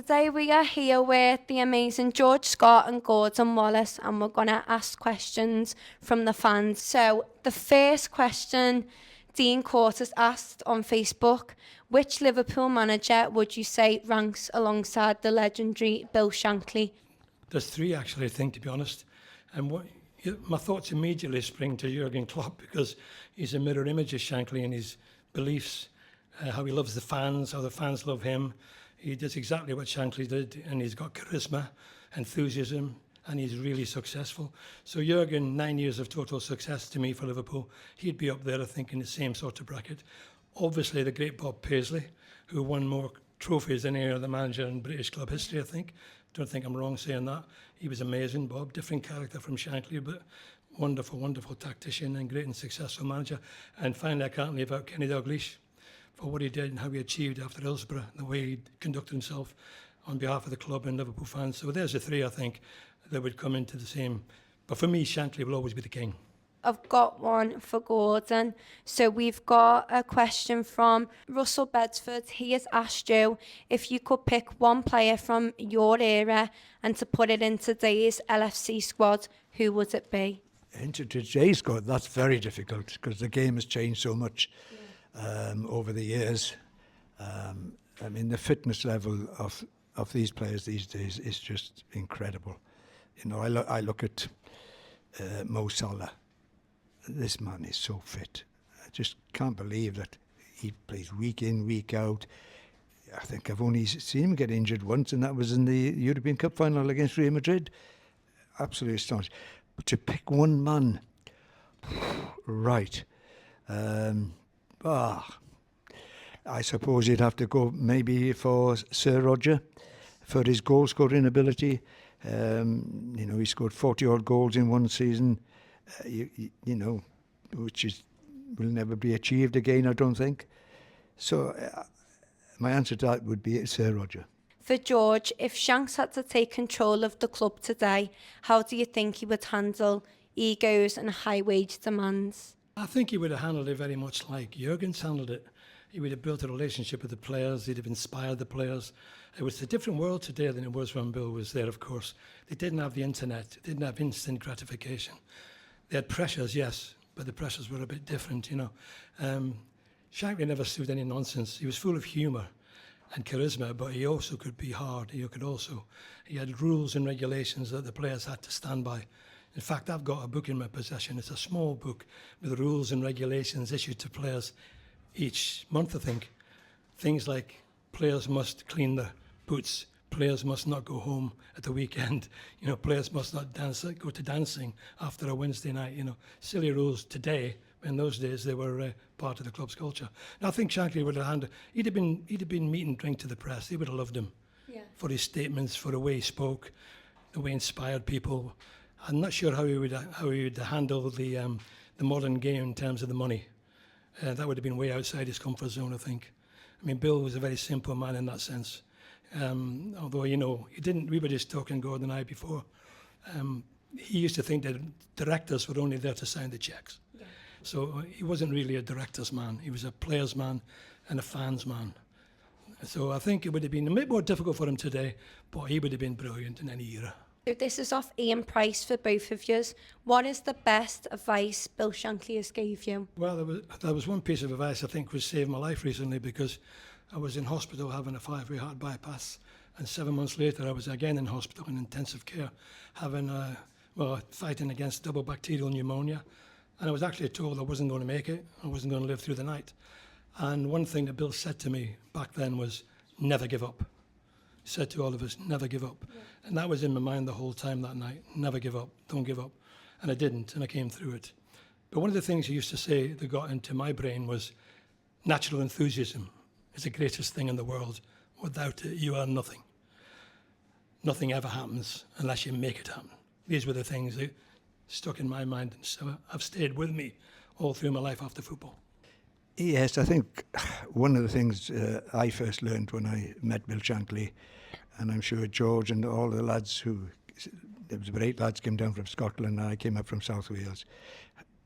Today we are here with the amazing George Scott and Gordon Wallace, and we're going to ask questions from the fans. So the first question Dean Court has asked on Facebook: which Liverpool manager would you say ranks alongside the legendary Bill Shankly? There's three, actually, I think, to be honest. And my thoughts immediately spring to Jurgen Klopp, because he's a mirror image of Shankly in his beliefs, how he loves the fans, how the fans love him. He does exactly what Shankly did, and he's got charisma, enthusiasm, and he's really successful. So Jurgen, 9 years of total success to me for Liverpool, he'd be up there, I think, in the same sort of bracket. Obviously, the great Bob Paisley, who won more trophies than any other manager in British club history, I think. Don't think I'm wrong saying that. He was amazing, Bob. Different character from Shankly, but wonderful, wonderful tactician and great and successful manager. And finally, I can't leave out Kenny Dalglish for what he did and how he achieved after Hillsborough, the way he conducted himself on behalf of the club and Liverpool fans. So there's the three, I think, that would come into the same. But for me, Shankly will always be the king. I've got one for Gordon. So we've got a question from Russell Bedsford. He has asked you if you could pick one player from your era and to put it in today's LFC squad, who would it be? Into today's squad, that's very difficult because the game has changed so much over the years. I mean, the fitness level of these players these days is just incredible. You know, I look at Mo Salah. This man is so fit. I just can't believe that he plays week in, week out. I think I've only seen him get injured once, and that was in the European Cup final against Real Madrid. Absolutely astonishing. But to pick one man, right. I suppose you'd have to go maybe for Sir Roger, for his goal-scoring ability. You know, he scored 40-odd goals in one season. You know, which will never be achieved again, I don't think. So my answer to that would be Sir Roger. For George, if Shanks had to take control of the club today, how do you think he would handle egos and high wage demands? I think he would have handled it very much like Jurgen's handled it. He would have built a relationship with the players. He'd have inspired the players. It was a different world today than it was when Bill was there, of course. They didn't have the internet. They didn't have instant gratification. They had pressures, yes, but the pressures were a bit different, you know. Shankly never stood any nonsense. He was full of humour and charisma, but he also could be hard. He had rules and regulations that the players had to stand by. In fact, I've got a book in my possession. It's a small book with rules and regulations issued to players each month, I think. Things like players must clean their boots, players must not go home at the weekend, you know, players must not go to dancing after a Wednesday night, you know. Silly rules today. In those days, they were part of the club's culture. And I think Shankly would have handled. He'd have been meat and drink to the press. They would have loved him for his statements, for the way he spoke, the way he inspired people. I'm not sure how he would handle the modern game in terms of the money. That would have been way outside his comfort zone, I think. I mean, Bill was a very simple man in that sense. Although, you know, we were just talking, Gordon and I, before. He used to think that directors were only there to sign the checks. Yeah. So he wasn't really a director's man. He was a player's man and a fan's man. So I think it would have been a bit more difficult for him today, but he would have been brilliant in any era. So this is off Ian Price for both of you. What is the best advice Bill Shankly has gave you? Well, there was one piece of advice I think was saved my life recently, because I was in hospital having a 5-way heart bypass, and 7 months later I was again in hospital in intensive care having fighting against double bacterial pneumonia, and I was actually told I wasn't going to make it. I wasn't going to live through the night. And one thing that Bill said to me back then was, never give up. He said to all of us, never give up. Yeah. And that was in my mind the whole time that night. Never give up, don't give up. And I didn't, and I came through it. But one of the things he used to say that got into my brain was, natural enthusiasm is the greatest thing in the world. Without it, you are nothing. Nothing ever happens unless you make it happen. These were the things that stuck in my mind, and so have stayed with me all through my life after football. Yes, I think one of the things I first learned when I met Bill Shankly, and I'm sure George and all the lads there was about 8 lads came down from Scotland, and I came up from South Wales,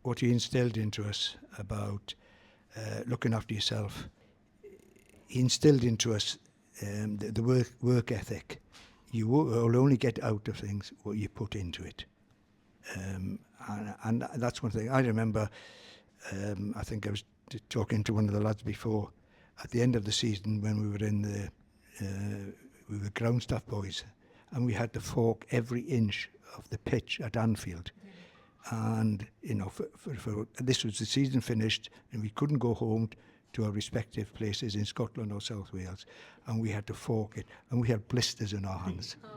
what he instilled into us about looking after yourself. He instilled into us the work ethic. You will only get out of things what you put into it. And that's one thing. I remember, I think I was talking to one of the lads before, at the end of the season when we were we were ground staff boys, and we had to fork every inch of the pitch at Anfield. And, you know, this was the season finished, and we couldn't go home to our respective places in Scotland or South Wales, and we had to fork it, and we had blisters in our hands. Oh,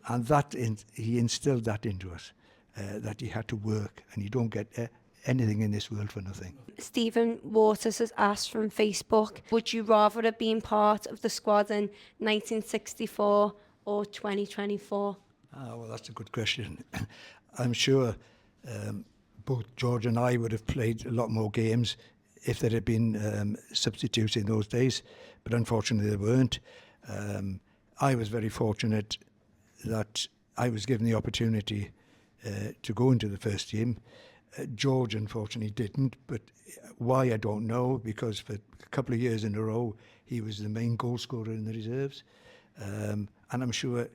God. And he instilled that into us, that you had to work, and you don't get anything in this world for nothing. Stephen Waters has asked from Facebook, would you rather have been part of the squad in 1964 or 2024? Well, that's a good question. I'm sure both George and I would have played a lot more games if there had been substitutes in those days, but unfortunately there weren't. I was very fortunate that I was given the opportunity to go into the first team. George unfortunately didn't, but why I don't know, because for a couple of years in a row he was the main goal scorer in the reserves, and I'm sure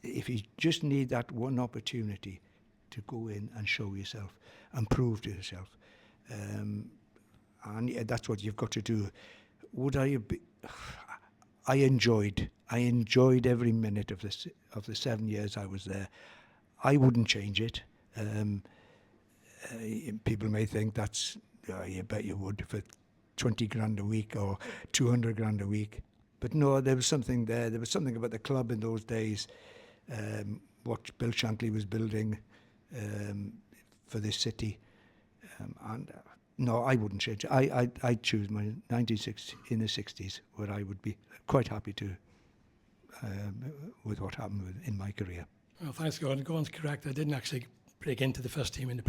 if you just need that one opportunity to go in and show yourself and prove to yourself, and that's what you've got to do. Would I be? I enjoyed every minute of the 7 years I was there. I wouldn't change it. People may think that's, you bet you would, for 20 grand a week or 200 grand a week. But no, there was something there. There was something about the club in those days, what Bill Shankly was building for this city. No, I wouldn't change it. I'd choose my 1960s, in the 60s, where I would be quite happy to, with what happened in my career. Well, thanks, Gordon. Gordon's correct. I didn't actually break into the first team. It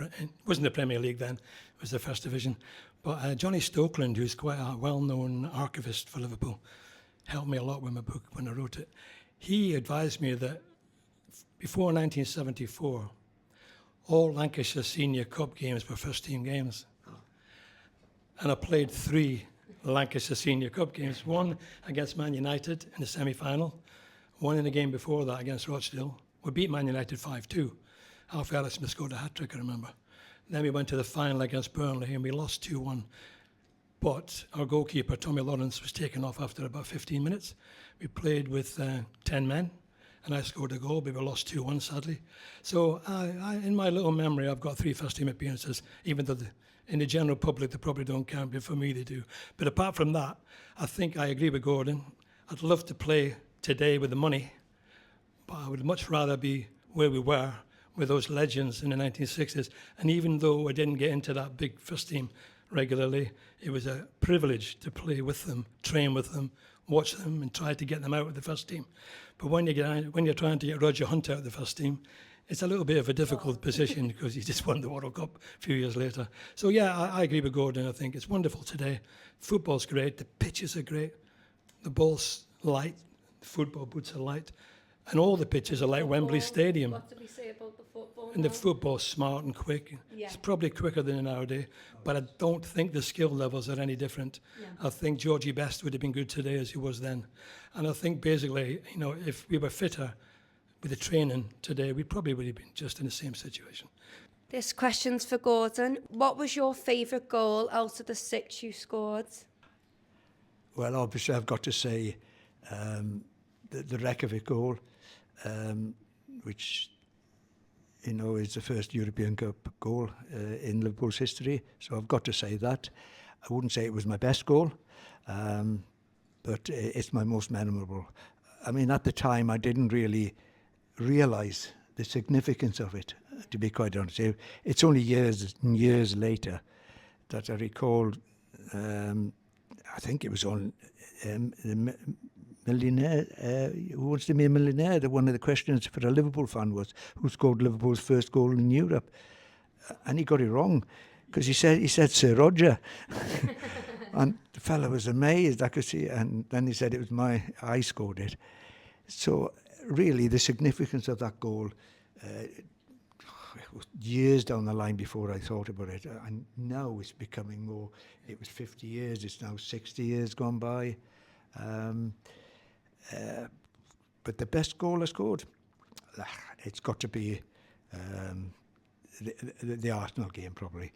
wasn't the Premier League then. It was the First Division. But Johnny Stokeland, who's quite a well-known archivist for Liverpool, helped me a lot with my book when I wrote it. He advised me that before 1974, all Lancashire Senior Cup games were first-team games. And I played 3 Lancashire Senior Cup games, one against Man United in the semi-final, one in the game before that against Rochdale. We beat Man United 5-2. Alfie Ellison scored a hat-trick, I remember. Then we went to the final against Burnley and we lost 2-1. But our goalkeeper, Tommy Lawrence, was taken off after about 15 minutes. We played with 10 men and I scored a goal, but we lost 2-1, sadly. So in my little memory, I've got 3 first-team appearances, even though in the general public they probably don't count, but for me they do. But apart from that, I think I agree with Gordon. I'd love to play today with the money, but I would much rather be where we were with those legends in the 1960s. And even though I didn't get into that big first team regularly, it was a privilege to play with them, train with them, watch them, and try to get them out of the first team. But when you're trying to get Roger Hunt out of the first team, it's a little bit of a difficult position because he just won the World Cup a few years later. So yeah, I agree with Gordon. I think it's wonderful today. Football's great. The pitches are great. The ball's light. The football boots are light. And all the pitches are like Wembley Stadium. What did we say about the football? And the football's smart and quick. Yeah. It's probably quicker than nowadays, but I don't think the skill levels are any different. Yeah. I think Georgie Best would have been good today as he was then. And I think basically, you know, if we were fitter with the training today, we probably would have been just in the same situation. This question's for Gordon. What was your favourite goal out of the 6 you scored? Well, obviously I've got to say the Reykjavík goal, which, you know, is the first European Cup goal in Liverpool's history. So I've got to say that. I wouldn't say it was my best goal, but it's my most memorable. I mean, at the time, I didn't really realise the significance of it, to be quite honest. It's only years and years later that I recalled, I think it was on the Millionaire, Who Wants to Be a Millionaire? That one of the questions for a Liverpool fan was, who scored Liverpool's first goal in Europe? And he got it wrong, because he said Sir Roger. And the fella was amazed, I could see, and then he said I scored it. So really the significance of that goal, it was years down the line before I thought about it, and now it's becoming more. It was 50 years, it's now 60 years gone by. But the best goal I scored, it's got to be the Arsenal game probably,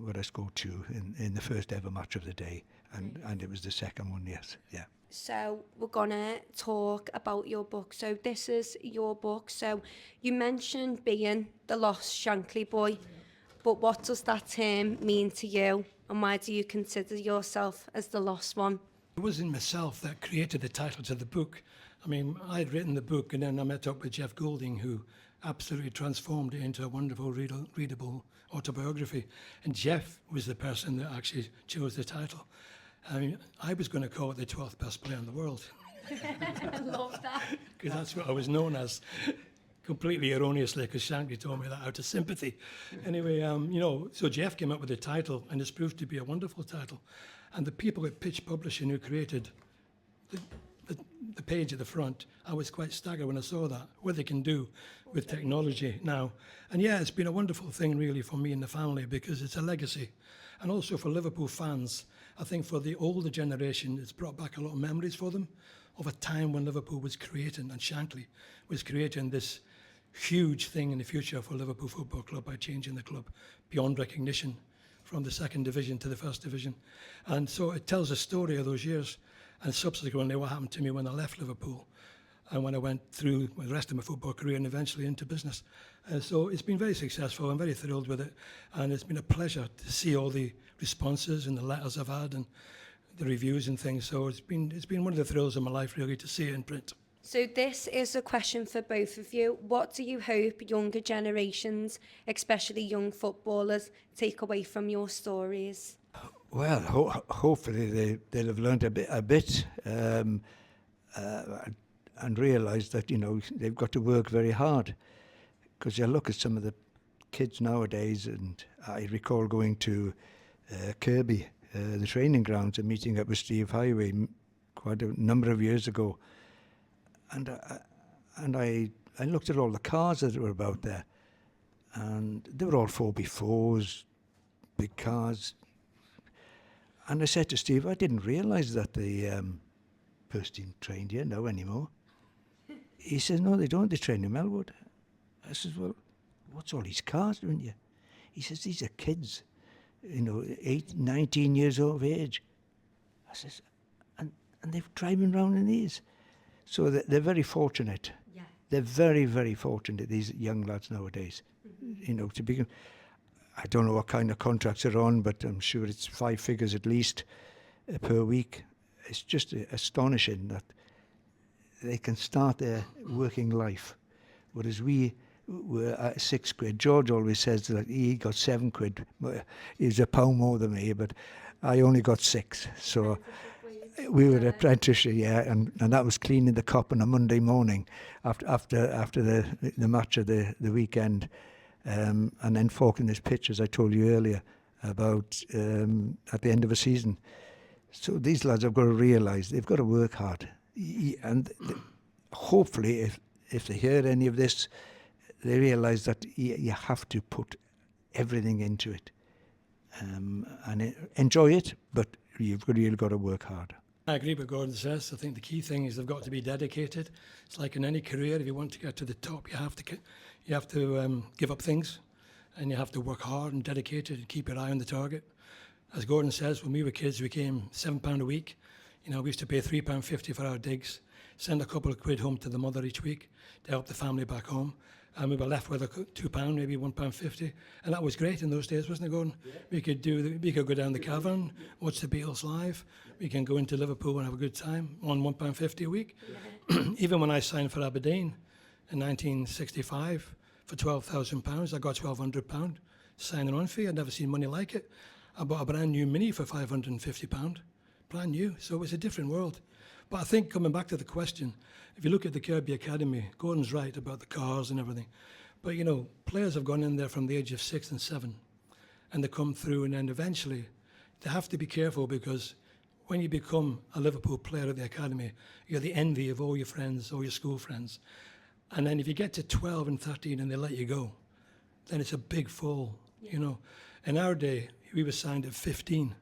where I scored 2 in the first ever match of the day, and it was the second one, yes, yeah. So we're gonna talk about your book. So this is your book. So you mentioned being the Lost Shankly Boy, but what does that term mean to you, and why do you consider yourself as the lost one? It wasn't myself that created the title to the book. I mean, I'd written the book and then I met up with Jeff Golding, who absolutely transformed it into a wonderful, readable autobiography. And Jeff was the person that actually chose the title. I mean, I was going to call it the 12th best player in the world. I love that. Because that's what I was known as, completely erroneously, because Shankly told me that out of sympathy. Anyway, so Jeff came up with the title, and it's proved to be a wonderful title. And the people at Pitch Publishing who created the page at the front, I was quite staggered when I saw that, what they can do with technology now. And yeah, it's been a wonderful thing really for me and the family, because it's a legacy. And also for Liverpool fans, I think for the older generation, it's brought back a lot of memories for them of a time when Liverpool was creating, and Shankly was creating this huge thing in the future for Liverpool Football Club by changing the club beyond recognition from the second division to the first division. And so it tells a story of those years, and subsequently what happened to me when I left Liverpool and when I went through the rest of my football career and eventually into business. So it's been very successful. I'm very thrilled with it, and it's been a pleasure to see all the responses and the letters I've had and the reviews and things. So it's been one of the thrills of my life really to see it in print. So this is a question for both of you. What do you hope younger generations, especially young footballers, take away from your stories? Well, hopefully they'll have learned a bit and realise that, they've got to work very hard. Because you look at some of the kids nowadays, and I recall going to Kirby, the training grounds, and meeting up with Steve Highway quite a number of years ago. And I looked at all the cars that were about there, and they were all 4x4s, big cars. And I said to Steve, I didn't realise that the first team trained here now anymore. He says, no, they don't, they train in Melwood. I says, well, what's all these cars doing here? He says, these are kids, 8, 19 years of age. I says, and they're driving around in these. So they're very fortunate. Yeah. They're very, very fortunate, these young lads nowadays. Mm-hmm. To begin, I don't know what kind of contracts they're on, but I'm sure it's 5 figures at least per week. It's just astonishing that they can start their working life, whereas we were at £6. George always says that he got £7. He's a pound more than me, but I only got 6. So we were apprenticeship, yeah, and that was cleaning the cop on a Monday morning after the match of the weekend, and then forking this pitch, as I told you earlier, about at the end of a season. So these lads have got to realise they've got to work hard, and hopefully if they hear any of this, they realise that you have to put everything into it, and enjoy it, but you've really got to work hard. I agree with Gordon says. I think the key thing is they've got to be dedicated. It's like in any career, if you want to get to the top, you have to give up things, and you have to work hard and dedicated and keep your eye on the target. As Gordon says, when we were kids, we came £7 a week. We used to pay £3.50 for our digs, send a couple of quid home to the mother each week to help the family back home. And we were left with £2, maybe £1.50, and that was great in those days, wasn't it, Gordon? Yeah. We could go down the cavern, watch the Beatles live. We can go into Liverpool and have a good time on £1.50 a week. Yeah. Even when I signed for Aberdeen in 1965 for £12,000, I got £1,200 signing on fee. I'd never seen money like it. I bought a brand new Mini for £550, brand new. So it was a different world. But I think coming back to the question, if you look at the Kirby Academy, Gordon's right about the cars and everything. But, players have gone in there from the age of 6 and 7, and they come through, and then eventually they have to be careful, because when you become a Liverpool player at the academy, you're the envy of all your friends, all your school friends. And then if you get to 12 and 13 and they let you go, then it's a big fall, In our day, we were signed at 15,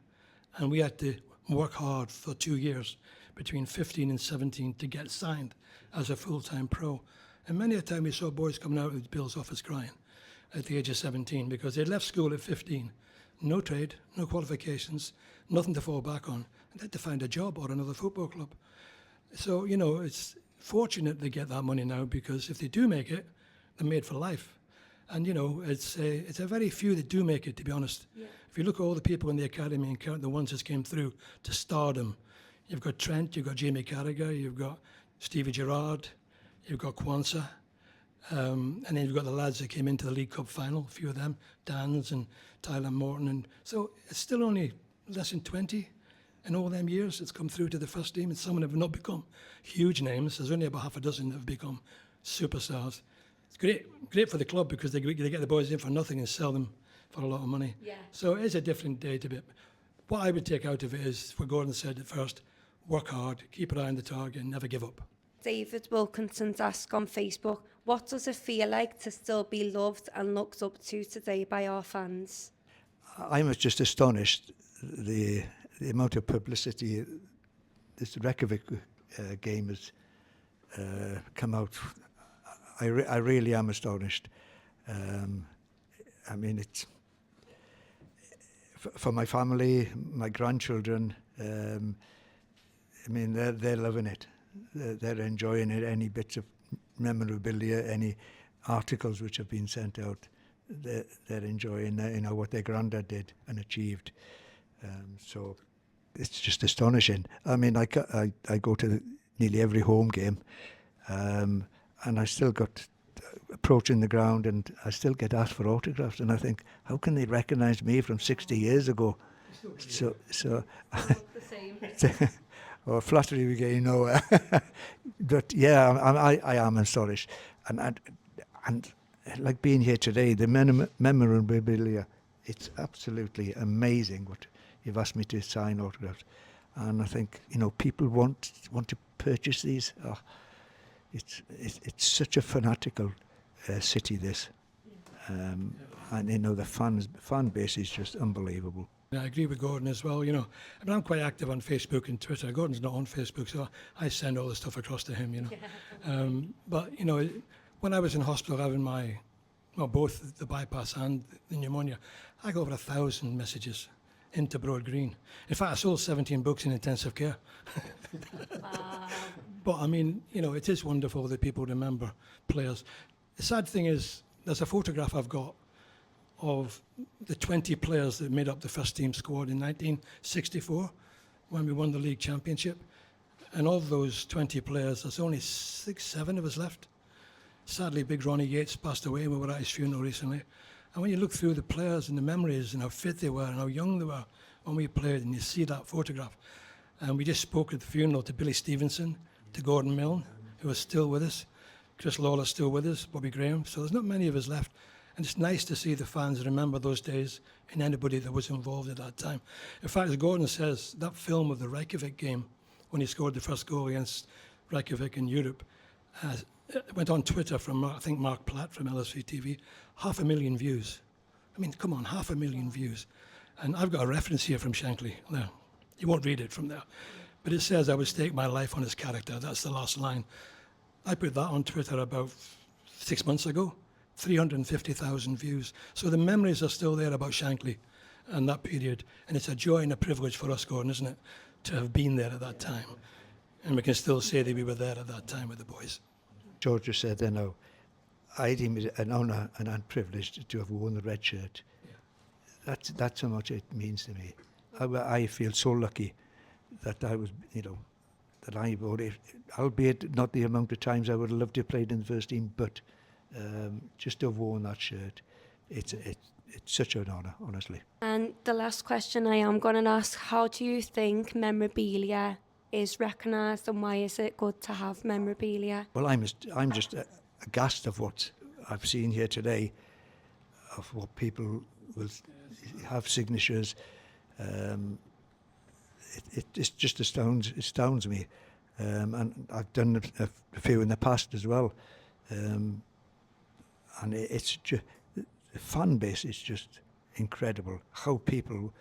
and we had to work hard for 2 years between 15 and 17 to get signed as a full-time pro. And many a time we saw boys coming out with Bill's office crying at the age of 17 because they'd left school at 15. No trade, no qualifications, nothing to fall back on. And they had to find a job or another football club. So, you know, it's fortunate they get that money now because if they do make it, they're made for life. And, you know, it's a very few that do make it, to be honest. Yeah. If you look at all the people in the academy and count the ones that came through to stardom, you've got Trent, you've got Jamie Carragher, you've got Stevie Gerrard, you've got Kwanzaa, and then you've got the lads that came into the League Cup final, a few of them, Dans and Tyler Morton. And so it's still only less than 20 in all them years that's come through to the first team, and some of them have not become huge names. There's only about half a dozen that have become superstars. It's great for the club because they get the boys in for nothing and sell them for a lot of money. Yeah. So it is a different day to be. What I would take out of it is what Gordon said at first: work hard, keep an eye on the target, and never give up. David Wilkinson's asked on Facebook, what does it feel like to still be loved and looked up to today by our fans? I was just astonished the amount of publicity this Reykjavík game has come out. I really am astonished. I mean, it's for my family, my grandchildren. I mean, they're loving it. They're enjoying it. Any bits of memorabilia, any articles which have been sent out, they're enjoying, you know, what their granddad did and achieved. So it's just astonishing. I mean, I go to nearly every home game, and I still got approaching the ground, and I still get asked for autographs, and I think, how can they recognise me from 60 years ago? So the same. or flattery we get, you know. But yeah, I am astonished, and like being here today, the memorabilia, it's absolutely amazing what you've asked me to sign autographs, and I think, you know, people want to purchase these. Oh, it's such a fanatical city, this, and you know, the fan base is just unbelievable. I agree with Gordon as well. You know, I mean, I'm quite active on Facebook and Twitter. Gordon's not on Facebook, so I send all the stuff across to him. You know, but you know, when I was in hospital having both the bypass and the pneumonia, I got over 1,000 messages into Broad Green. In fact, I sold 17 books in intensive care. Wow. But I mean, you know, it is wonderful that people remember players. The sad thing is, there's a photograph I've got of the 20 players that made up the first team squad in 1964 when we won the league championship. And of those 20 players, there's only 6-7 of us left. Sadly, Big Ronnie Yates passed away. We were at his funeral recently. And when you look through the players and the memories and how fit they were and how young they were when we played, and you see that photograph. And we just spoke at the funeral to Billy Stevenson, to Gordon Milne, who is still with us. Chris Lawler's still with us, Bobby Graham. So there's not many of us left. And it's nice to see the fans remember those days and anybody that was involved at that time. In fact, as Gordon says, that film of the Reykjavík game, when he scored the first goal against Reykjavík in Europe, it went on Twitter from, I think, Mark Platt from LSV TV, 500,000 views. I mean, come on, 500,000 views. And I've got a reference here from Shankly there. You won't read it from there. But it says, I would stake my life on his character. That's the last line. I put that on Twitter about 6 months ago. 350,000 views. So the memories are still there about Shankly and that period. And it's a joy and a privilege for us, Gordon, isn't it, to have been there at that time. And we can still say that we were there at that time with the boys. George just said, you know, I deem it an honour and a privilege to have worn the red shirt. Yeah. That's how much it means to me. I feel so lucky that I was, you know, that I voted, albeit not the amount of times I would have loved to have played in the first team, but just to have worn that shirt, it's such an honour, honestly. And the last question I am going to ask, how do you think memorabilia is recognised, and why is it good to have memorabilia? Well, I'm just aghast of what I've seen here today, of what people will have signatures. It just astounds me, and I've done a few in the past as well. And it's just, the fan base is just incredible. How people,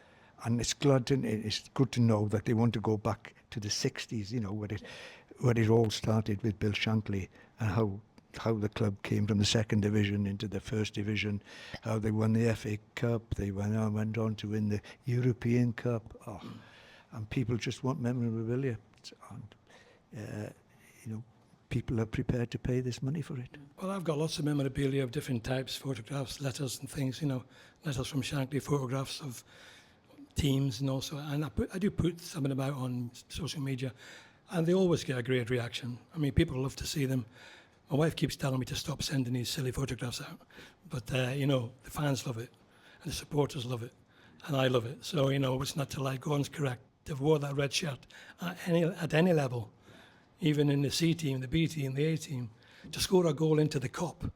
and it's good to know that they want to go back to the 60s, you know, where it all started with Bill Shankly, and how the club came from the second division into the first division, how they won the FA Cup, they went on to win the European Cup. Oh, and people just want memorabilia. And, you know, people are prepared to pay this money for it. Well, I've got lots of memorabilia of different types, photographs, letters and things, you know, letters from Shankly, photographs of teams and also, and I do put some of them out on social media, and they always get a great reaction. I mean, people love to see them. My wife keeps telling me to stop sending these silly photographs out, but you know, the fans love it, and the supporters love it, and I love it. So, you know, it's not to lie. Gordon's correct. They've wore that red shirt at any level, even in the C team, the B team, the A team, to score a goal into the cup,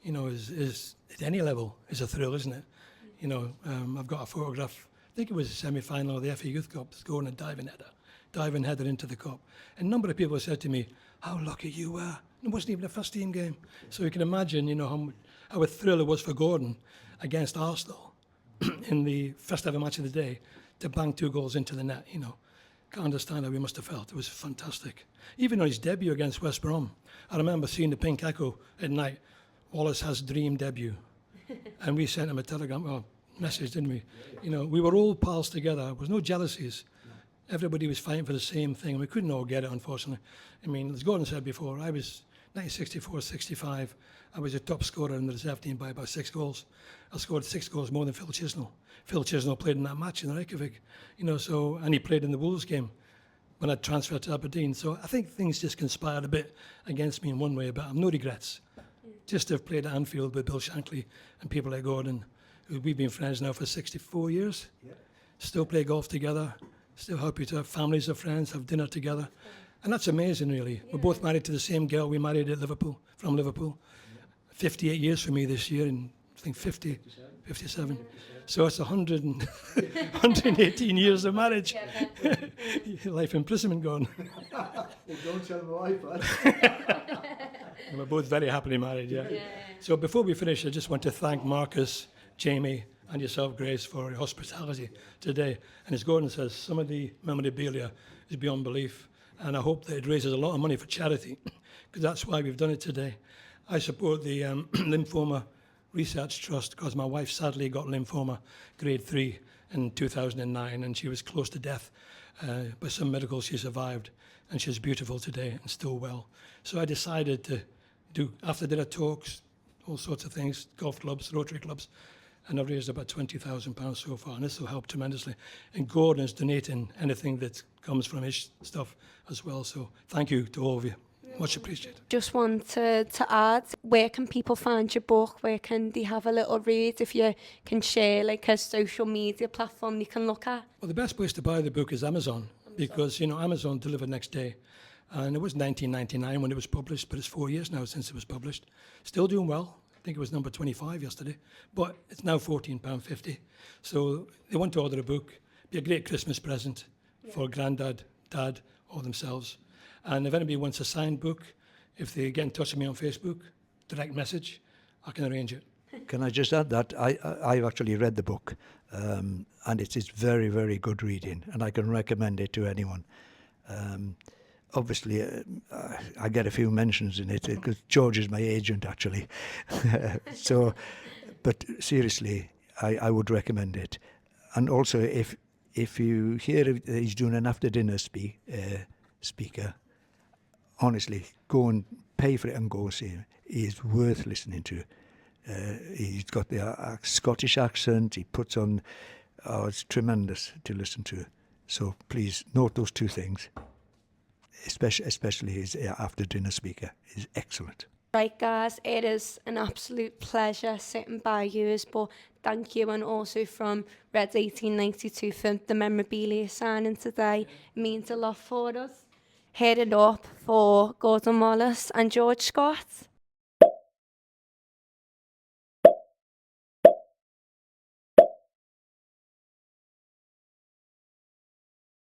you know, is at any level is a thrill, isn't it? You know, I've got a photograph. I think it was a semi-final of the FA Youth Cup, scoring a diving header into the cup. And a number of people said to me, "How lucky you were." It wasn't even a first team game. So you can imagine, you know, how a thrill it was for Gordon against Arsenal in the first ever match of the day to bang 2 goals into the net, you know. Can't understand how he must have felt. It was fantastic. Even on his debut against West Brom, I remember seeing the Pink Echo at night. Wallace has dream debut. And we sent him a telegram, well, message, didn't we? You know, we were all pals together. There was no jealousies. Everybody was fighting for the same thing. We couldn't all get it, unfortunately. I mean, as Gordon said before, I was 1964-65. I was a top scorer in the reserve team by about 6 goals. I scored 6 goals more than Phil Chisnell. Phil Chisnell played in that match in Reykjavík, you know, so, and he played in the Wolves game when I transferred to Aberdeen. So I think things just conspired a bit against me in one way, but I have no regrets. Just to have played at Anfield with Bill Shankly and people like Gordon, who we've been friends now for 64 years. Yeah. Still play golf together, still happy to have families of friends, have dinner together. And that's amazing, really. Yeah. We're both married to the same girl we married at Liverpool, from Liverpool. Yeah. 58 years for me this year, and I think 57. So it's 118 years of marriage. Life imprisonment gone. Well, don't tell my wife that. We're both very happily married, yeah. So before we finish, I just want to thank Marcus, Jamie, and yourself, Grace, for your hospitality today. And as Gordon says, some of the memorabilia is beyond belief. And I hope that it raises a lot of money for charity, because that's why we've done it today. I support the Lymphoma Research Trust, because my wife sadly got lymphoma grade 3 in 2009, and she was close to death. By some miracles, she survived, and she's beautiful today and still well. So I decided to do after dinner talks, all sorts of things, golf clubs, Rotary clubs, and I've raised about £20,000 so far, and this will help tremendously. And Gordon is donating anything that comes from his stuff as well. So thank you to all of you. Much appreciated. Just wanted to add, where can people find your book? Where can they have a little read? If you can share like a social media platform you can look at. Well, the best place to buy the book is Amazon, because, you know, Amazon delivered next day. And it was 1999 when it was published, but it's 4 years now since it was published. Still doing well. I think it was number 25 yesterday, but it's now £14.50. So they want to order a book. Be a great Christmas present for Grandad, Dad, or themselves. And if anybody wants a signed book, if they get in touch with me on Facebook, direct message, I can arrange it. Can I just add that I've actually read the book, and it is very, very good reading, and I can recommend it to anyone. Obviously, I get a few mentions in it because George is my agent, actually. So, but seriously, I would recommend it. And also, if you hear he's doing an after-dinner speaker, honestly, go and pay for it and go see him. He is worth listening to. He's got the Scottish accent. He puts on, it's tremendous to listen to. So please note those 2 things. Especially his after-dinner speaker is excellent. Right, guys, it is an absolute pleasure sitting by you, but thank you, and also from Red 1892 for the memorabilia signing today. It means a lot for us. Head it up for Gordon Wallace and George Scott.